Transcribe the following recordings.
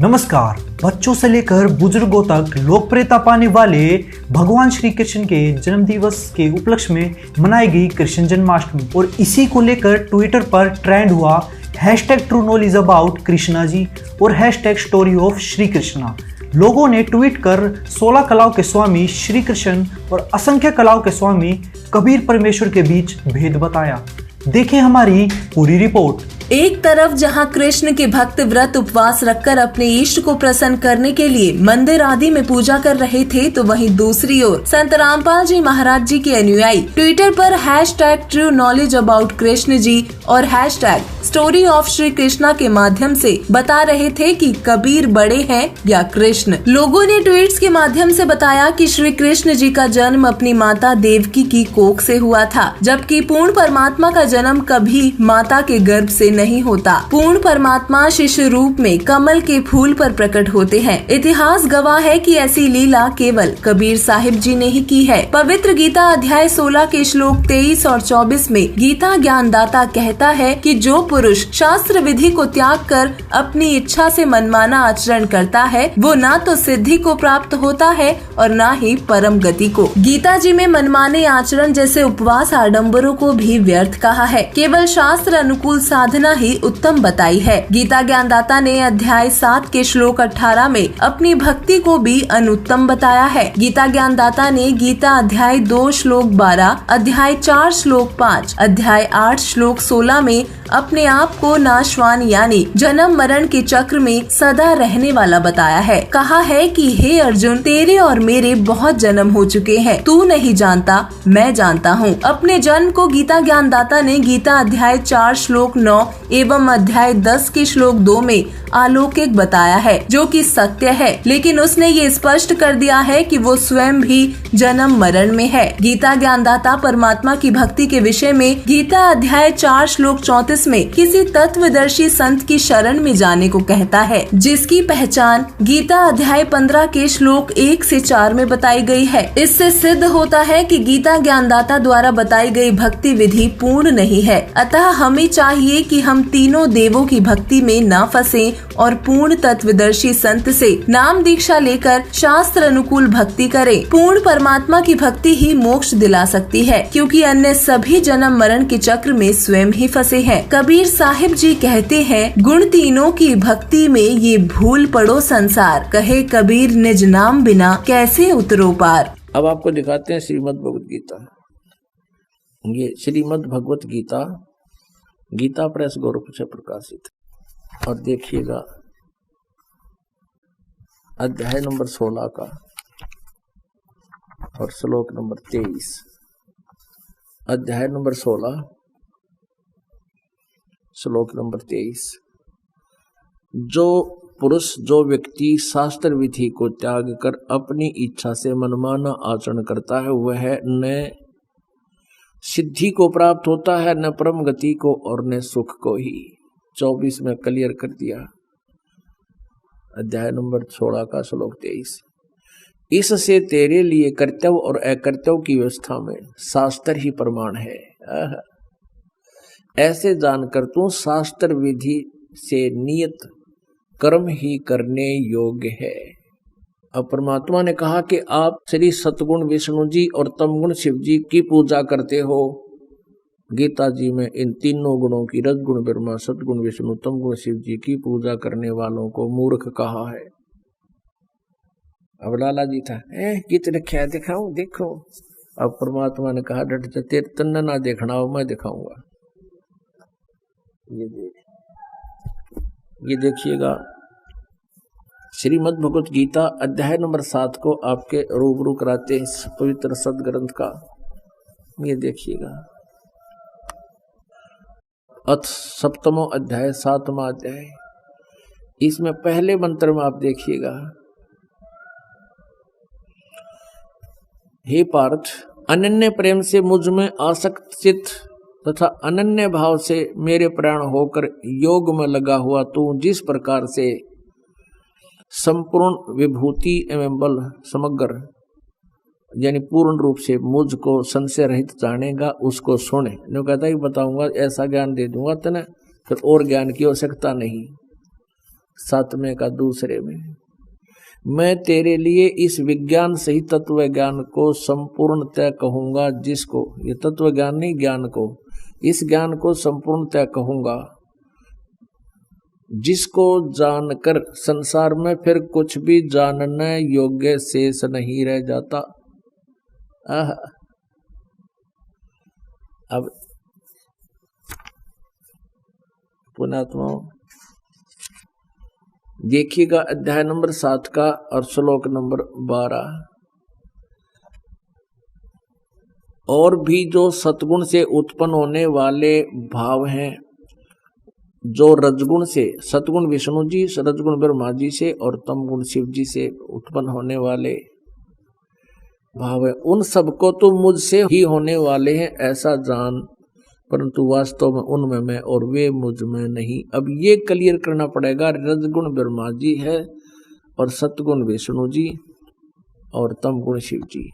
नमस्कार। बच्चों से लेकर बुजुर्गों तक लोकप्रियता पाने वाले भगवान श्री कृष्ण के जन्म दिवस के उपलक्ष्य में मनाई गई कृष्ण जन्माष्टमी और इसी को लेकर ट्विटर पर ट्रेंड हुआ #true knowledge about Krishna ji और #स्टोरी ऑफ श्री कृष्णा। लोगों ने ट्वीट कर 16 कलाओं के स्वामी श्री कृष्ण और असंख्य कलाओं के स्वामी कबीर परमेश्वर के बीच भेद बताया। देखें हमारी पूरी रिपोर्ट। एक तरफ जहां कृष्ण के भक्त व्रत उपवास रखकर अपने इष्ट को प्रसन्न करने के लिए मंदिर आदि में पूजा कर रहे थे, तो वहीं दूसरी ओर संत रामपाल जी महाराज जी के अनुयायी ट्विटर पर #true knowledge about Krishna ji और #स्टोरी ऑफ श्री कृष्णा के माध्यम से बता रहे थे कि कबीर बड़े हैं या कृष्ण। लोगों ने ट्वीट्स के माध्यम से बताया कि श्री कृष्ण जी का जन्म अपनी माता देवकी की कोख से हुआ था, जबकि पूर्ण परमात्मा का जन्म कभी माता के गर्भ से नहीं होता। पूर्ण परमात्मा शिशु रूप में कमल के फूल पर प्रकट होते हैं। इतिहास गवाह है कि ऐसी लीला केवल कबीर साहिब जी ने ही की है। पवित्र गीता अध्याय 16 के श्लोक 23 और 24 में गीता ज्ञानदाता कहता है कि जो पुरुष शास्त्र विधि को त्याग कर अपनी इच्छा से मनमाना आचरण करता है, वो ना तो सिद्धि को प्राप्त होता है और ना ही परम गति को। गीता जी में मनमाने आचरण जैसे उपवास आडम्बरों को भी व्यर्थ कहा है। केवल शास्त्र अनुकूल साधना ही उत्तम बताई है। गीता ज्ञानदाता ने अध्याय 7 के श्लोक 18 में अपनी भक्ति को भी अनुत्तम बताया है। गीता ज्ञानदाता ने गीता अध्याय 2 श्लोक 12, अध्याय 4 श्लोक 5, अध्याय 8 श्लोक 16 में अपने आप को नाशवान यानी जन्म मरण के चक्र में सदा रहने वाला बताया है। कहा है कि हे अर्जुन, तेरे और मेरे बहुत जन्म हो चुके हैं, तू नहीं जानता, मैं जानता हूँ। अपने जन्म को गीता ज्ञानदाता ने गीता अध्याय 4 श्लोक 9 एवं अध्याय 10 के श्लोक 2 में अलौकिक बताया है, जो कि सत्य है, लेकिन उसने ये स्पष्ट कर दिया है कि वो स्वयं भी जन्म मरण में है। गीता ज्ञानदाता परमात्मा की भक्ति के विषय में गीता अध्याय 4 श्लोक 34 में किसी तत्वदर्शी संत की शरण में जाने को कहता है, जिसकी पहचान गीता अध्याय 15 के श्लोक 1 से 4 में बताई गई है। इससे सिद्ध होता है कि गीता ज्ञानदाता द्वारा बताई गई भक्ति विधि पूर्ण नहीं है। अतः हमें चाहिए कि हम तीनों देवों की भक्ति में न फंसे और पूर्ण तत्वदर्शी संत से नाम दीक्षा लेकर शास्त्र अनुकूल भक्ति करें। पूर्ण परमात्मा की भक्ति ही मोक्ष दिला सकती है, क्योंकि अन्य सभी जन्म मरण के चक्र में स्वयं ही फंसे हैं। कबीर साहिब जी कहते हैं, गुण तीनों की भक्ति में ये भूल पड़ो संसार, कहे कबीर निज नाम बिना कैसे उतरो पार। अब आपको दिखाते हैं श्रीमद् भगवत गीता। ये श्रीमद् भगवत गीता गीता प्रेस गोरखपुर से प्रकाशित। और देखिएगा अध्याय नंबर 16 का और श्लोक नंबर 23। अध्याय नंबर 16 श्लोक नंबर 23। जो पुरुष, जो व्यक्ति शास्त्र विधि को त्याग कर अपनी इच्छा से मनमाना आचरण करता है, वह न सिद्धि को प्राप्त होता है, न परम गति को और न सुख को ही। 24 में क्लियर कर दिया। अध्याय नंबर 16 का श्लोक 23। इससे तेरे लिए कर्तव्य और अकर्तव्य की व्यवस्था में शास्त्र ही प्रमाण है। ऐसे जानकर तू शास्त्र विधि से नियत कर्म ही करने योग्य है। अब परमात्मा ने कहा कि आप श्री सतगुण विष्णु जी और तमगुण शिव जी की पूजा करते हो। गीता जी में इन तीनों गुणों की, रजगुण ब्रह्मा, सतगुण विष्णु, तमगुण शिव जी की पूजा करने वालों को मूर्ख कहा है। अब लाला जी था, गीत रखा दिखाऊं, देखो। अब परमात्मा ने कहा, डट जा, तेरे तन्ना ना देखना हो, मैं दिखाऊंगा। ये देखिएगा श्रीमद् भगवत गीता अध्याय नंबर 7 को आपके रूबरू कराते हैं इस पवित्र सदग्रंथ का। ये देखिएगा अथ सप्तमो अध्याय 7वां अध्याय। इसमें पहले मंत्र में आप देखिएगा, हे पार्थ, अनन्य प्रेम से मुझ में आसक्त चित्त तथा अनन्य भाव से मेरे प्राण होकर योग में लगा हुआ तू जिस प्रकार से संपूर्ण विभूति एवं बल समग्र यानी पूर्ण रूप से मुझको संशय रहित जानेगा, उसको सुने। जो कहता है बताऊंगा, ऐसा ज्ञान दे दूंगा तेने, फिर और ज्ञान की आवश्यकता नहीं। 7वें का दूसरे में, मैं तेरे लिए इस विज्ञान सही तत्व ज्ञान को संपूर्णतः कहूंगा, जिसको, ये तत्व ज्ञान नहीं, ज्ञान को, इस ज्ञान को संपूर्णतः कहूंगा, जिसको जानकर संसार में फिर कुछ भी जानने योग्य शेष नहीं रह जाता। अब पुण्यात्माओं देखिएगा अध्याय नंबर 7 का और श्लोक नंबर 12। और भी जो सतगुण से उत्पन्न होने वाले भाव हैं, जो रजगुण से, सतगुण विष्णु जी, रजगुण ब्रह्मा जी से और तमगुण शिव जी से उत्पन्न होने वाले भाव है, उन सबको तो मुझसे ही होने वाले हैं ऐसा जान, परंतु वास्तव में उनमें मैं और वे मुझ में नहीं। अब ये क्लियर करना पड़ेगा, रजगुण ब्रह्मा जी है और सतगुण विष्णु जी और तमगुण शिव जी।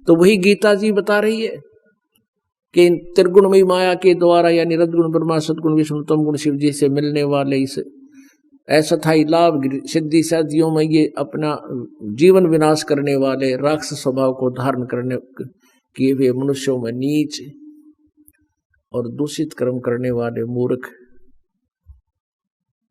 तो वही गीता जी बता रही है कि त्रिगुणमयी माया के द्वारा, यानी रजगुण ब्रह्मा, सतगुण विष्णु, तमगुण शिव जी से मिलने वाले इस अस्थायी लाभ सिद्धि साधियों में ये अपना जीवन विनाश करने वाले राक्षस स्वभाव को धारण करने किए हुए मनुष्यों में नीच और दूषित कर्म करने वाले मूर्ख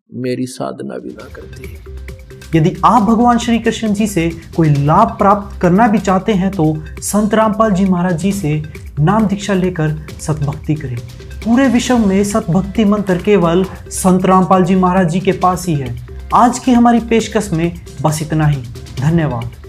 मेरी साधना भी ना करते। यदि आप भगवान श्री कृष्ण जी से कोई लाभ प्राप्त करना भी चाहते हैं तो संत रामपाल जी महाराज जी से नाम दीक्षा लेकर सतभक्ति करें। पूरे विश्व में सतभक्ति मंत्र केवल संत रामपाल जी महाराज जी के पास ही है। आज की हमारी पेशकश में बस इतना ही। धन्यवाद।